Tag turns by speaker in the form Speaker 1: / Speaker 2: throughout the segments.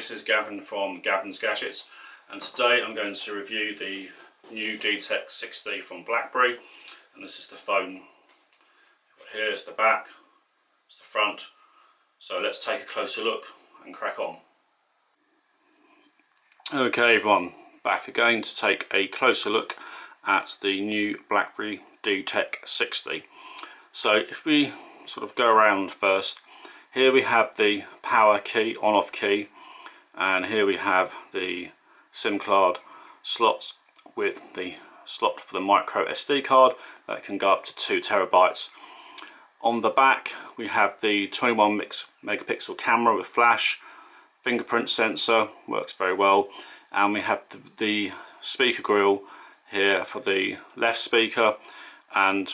Speaker 1: this is Gavin from Gavin's Gadgets, and today I'm going to review the new DTEK60 from Blackberry. And this is the phone. Here's the back, it's the front. So let's take a closer look and crack on. Okay everyone, back again to take a closer look at the new Blackberry DTEK60. So if we sort of go around first, here we have the power key, on-off key, and here we have the SIM card slots with the slot for the micro SD card that can go up to 2 terabytes. On the back we have the 21 megapixel camera with flash, fingerprint sensor, works very well, and we have the speaker grill here for the left speaker, and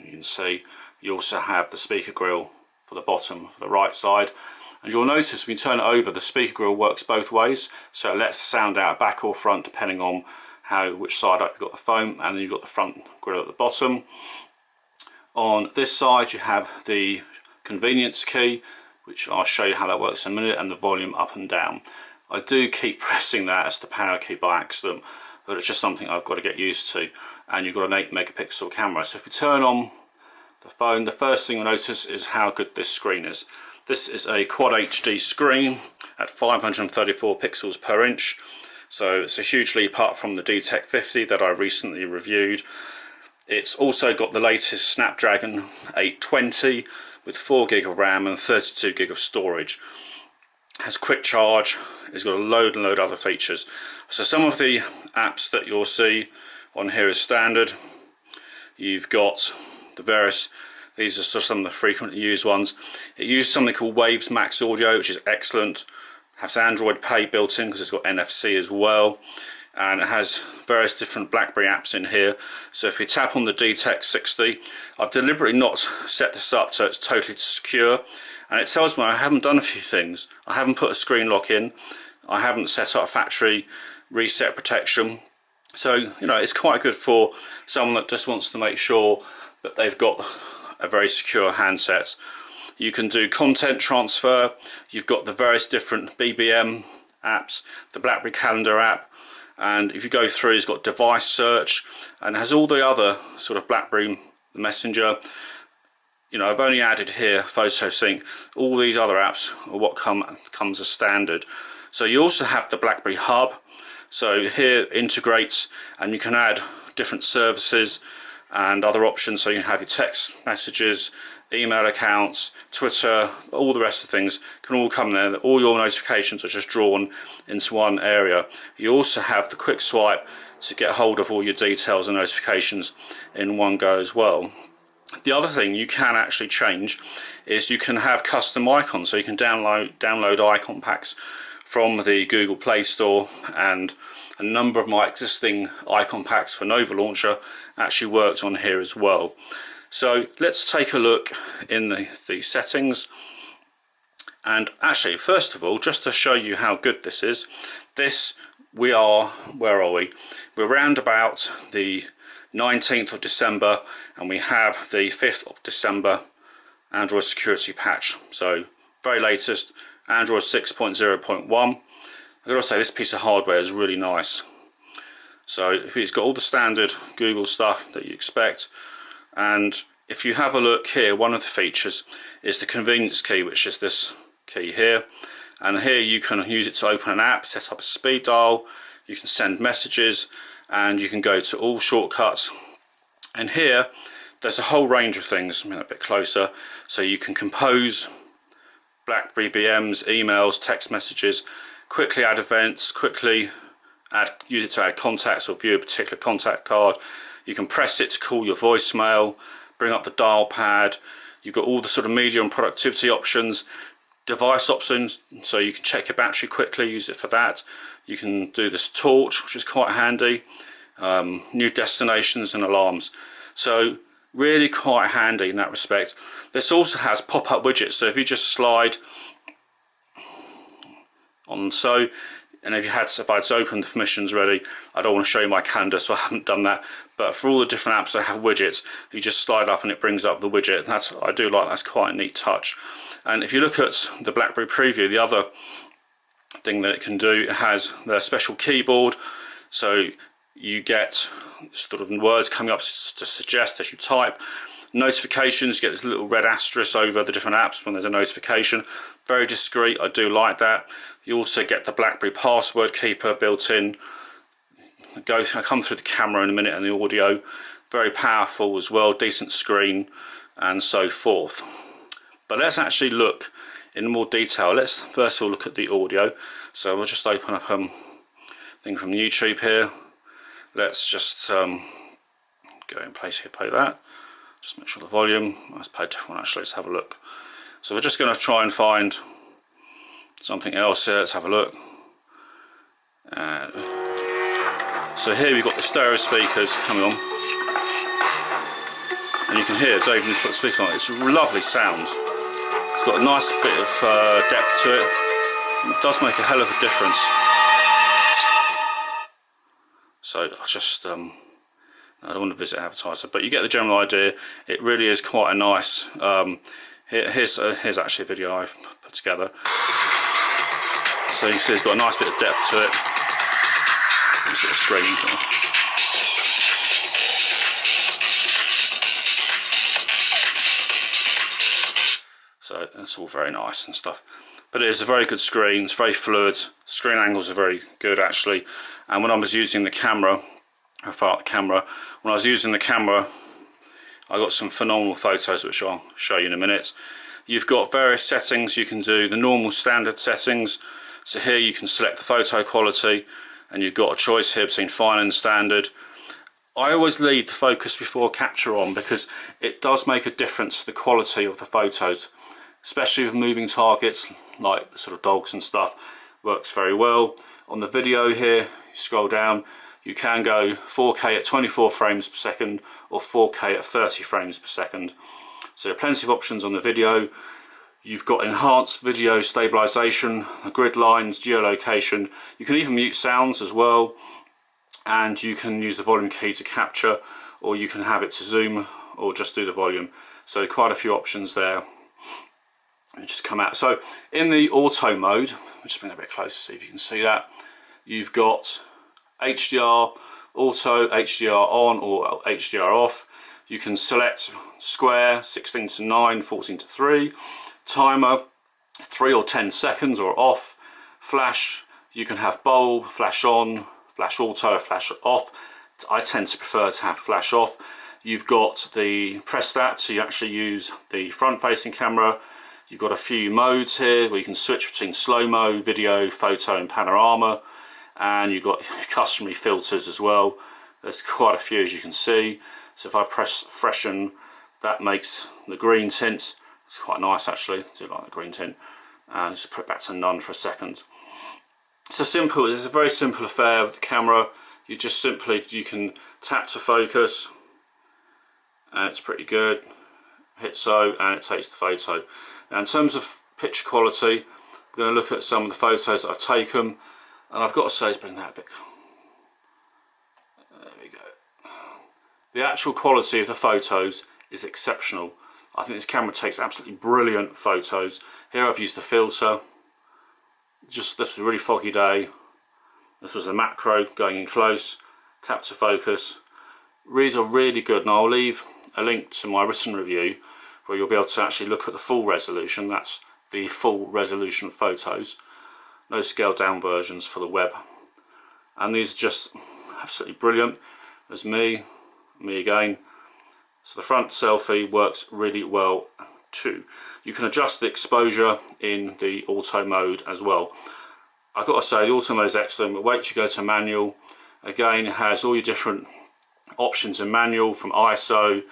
Speaker 1: you can see you also have the speaker grill for the bottom for the right side. And you'll notice when you turn it over, the speaker grill works both ways, so it lets the sound out back or front depending on which side up you've got the phone, and then you've got the front grill at the bottom. On this side you have the convenience key, which I'll show you how that works in a minute, and the volume up and down. I do keep pressing that as the power key by accident, but it's just something I've got to get used to. And you've got an 8 megapixel camera, so if we turn on the phone, the first thing you'll notice is how good this screen is. This is a Quad HD screen at 534 pixels per inch, so it's a huge leap up from the DTEK60 that I recently reviewed. It's also got the latest Snapdragon 820 with 4 gig of RAM and 32 gig of storage. It has quick charge, it's got a load and load of other features. So some of the apps that you'll see on here is standard. You've got the various, these are sort of some of the frequently used ones. It uses something called Waves Max Audio, which is excellent. It has Android Pay built in because it's got NFC as well, and it has various different Blackberry apps in here. So if we tap on the DTEK60, I've deliberately not set this up so it's totally secure, and it tells me I haven't done a few things. I haven't put a screen lock in, I haven't set up factory reset protection. So you know, it's quite good for someone that just wants to make sure that they've got a very secure handset. You can do content transfer, you've got the various different BBM apps, the Blackberry Calendar app, and if you go through, it's got device search, and it has all the other sort of Blackberry Messenger. You know, I've only added here Photo Sync. All these other apps are what comes as standard. So you also have the Blackberry Hub. So here integrates, and you can add different services and other options. So you have your text messages, email accounts, Twitter, all the rest of the things can all come there. All your notifications are just drawn into one area. You also have the quick swipe to get hold of all your details and notifications in one go as well. The other thing you can actually change is you can have custom icons, so you can download icon packs from the Google Play Store, and a number of my existing icon packs for Nova Launcher actually worked on here as well. So let's take a look in the settings. And actually, first of all, just to show you how good this is, where are we? We're around about the 19th of December, and we have the 5th of December Android security patch. So very latest, Android 6.0.1. I've got to say, this piece of hardware is really nice. So it's got all the standard Google stuff that you expect, and if you have a look here, one of the features is the convenience key, which is this key here, and here you can use it to open an app, set up a speed dial, you can send messages, and you can go to all shortcuts. And here there's a whole range of things. A bit closer, so you can compose Blackberry BMs, emails, text messages, quickly add events, quickly use it to add contacts or view a particular contact card. You can press it to call your voicemail, bring up the dial pad. You've got all the sort of media and productivity options, device options, so you can check your battery quickly, use it for that. You can do this torch, which is quite handy, new destinations and alarms. So really quite handy in that respect. This also has pop-up widgets, so if you just slide on so, and if I had opened the permissions ready, I don't want to show you my calendar, so I haven't done that, but for all the different apps that have widgets, you just slide up and it brings up the widget. I do like that's quite a neat touch. And if you look at the Blackberry preview, the other thing that it can do, it has their special keyboard, so you get sort of words coming up to suggest as you type. Notifications, you get this little red asterisk over the different apps when there's a notification. Very discreet, I do like that. You also get the Blackberry password keeper built in. I come through the camera in a minute and the audio. Very powerful as well, decent screen and so forth. But let's actually look in more detail. Let's first of all look at the audio. So we'll just open up thing from YouTube here. Let's just go in place here, play that. Just make sure the volume, let's play a different one actually, let's have a look. So we're just going to try and find something else here, let's have a look. So here we've got the stereo speakers coming on. And you can hear David has put the speakers on, it's a lovely sound. It's got a nice bit of depth to it. It does make a hell of a difference. So I just, I don't want to visit advertiser, but you get the general idea. It really is quite a nice, here's actually a video I've put together. So you can see it's got a nice bit of depth to it. Sort of screen. So it's all very nice and stuff. But it is a very good screen, it's very fluid, screen angles are very good actually. And when I was using the camera, how far out the camera, when I was using the camera, I got some phenomenal photos which I'll show you in a minute. You've got various settings you can do, the normal standard settings. So here you can select the photo quality and you've got a choice here between fine and standard. I always leave the focus before capture on because it does make a difference to the quality of the photos, especially with moving targets like sort of dogs and stuff. Works very well. On the video here, you scroll down, you can go 4K at 24 frames per second or 4K at 30 frames per second. So there are plenty of options on the video. You've got enhanced video stabilization, grid lines, geolocation. You can even mute sounds as well, and you can use the volume key to capture, or you can have it to zoom or just do the volume. So quite a few options there. And just come out. So in the auto mode, I'll just bring it a bit closer so if you can see that. You've got HDR, auto, HDR on or HDR off. You can select square, 16 to 9, 14 to 3. Timer, 3 or 10 seconds or off. Flash, you can have bulb, flash on, flash auto, flash off. I tend to prefer to have flash off. You've got the press that to actually use the front facing camera. You've got a few modes here where you can switch between slow-mo, video, photo and panorama, and you've got customary filters as well. There's quite a few as you can see. So if I press freshen, that makes the green tint. It's quite nice actually, I do like the green tint. And just put it back to none for a second. So simple, it's a very simple affair with the camera. You just simply, you can tap to focus and it's pretty good. Hit so and it takes the photo. Now in terms of picture quality, we're going to look at some of the photos that I've taken, and I've got to say, let's bring that a bit. There we go. The actual quality of the photos is exceptional. I think this camera takes absolutely brilliant photos. Here I've used the filter. This was a really foggy day. This was the macro going in close. Tap to focus. These are really good, and I'll leave a link to my written review where you'll be able to actually look at the full resolution. That's the full resolution photos. No scaled down versions for the web. And these are just absolutely brilliant. There's me again. So the front selfie works really well too. You can adjust the exposure in the auto mode as well. I've got to say the auto mode is excellent, but wait till you go to manual. Again, it has all your different options in manual, from ISO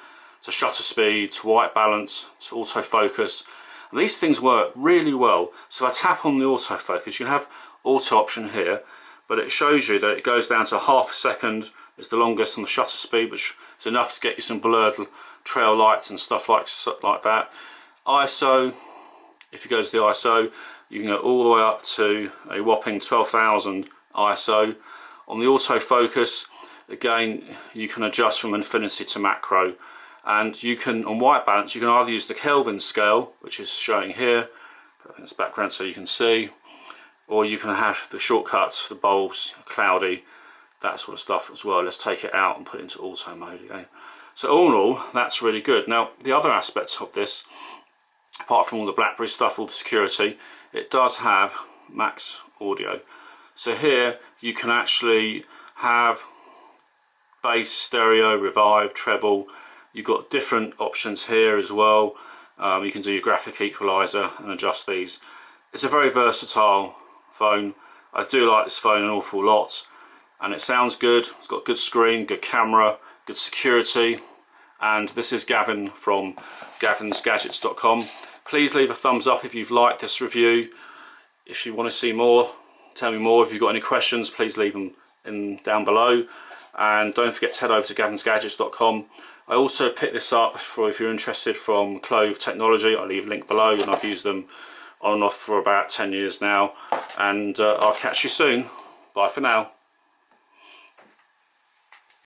Speaker 1: to shutter speed to white balance to autofocus, and these things work really well. So I tap on the autofocus, you can have auto option here, but it shows you that it goes down to half a second is the longest on the shutter speed, which is enough to get you some blurred trail lights and stuff like that. ISO, if you go to the ISO, you can go all the way up to a whopping 12,000 ISO. On the autofocus, again, you can adjust from infinity to macro. And you can, on white balance, you can either use the Kelvin scale, which is showing here, put in this background so you can see, or you can have the shortcuts, the bulbs, cloudy, that sort of stuff as well. Let's take it out and put it into auto mode again. So all in all, that's really good. Now the other aspects of this, apart from all the Blackberry stuff, all the security, it does have max audio. So here you can actually have bass, stereo, revive, treble. You've got different options here as well. You can do your graphic equalizer and adjust these. It's a very versatile phone. I do like this phone an awful lot, and it sounds good. It's got good screen, good camera, good security. And this is Gavin from gavinsgadgets.com. Please leave a thumbs up if you've liked this review. If you want to see more, tell me more. If you've got any questions, please leave them down below. And don't forget to head over to gavinsgadgets.com. I also picked this up for, if you're interested, from Clove Technology. I'll leave a link below, and I've used them on and off for about 10 years now. And I'll catch you soon. Bye for now.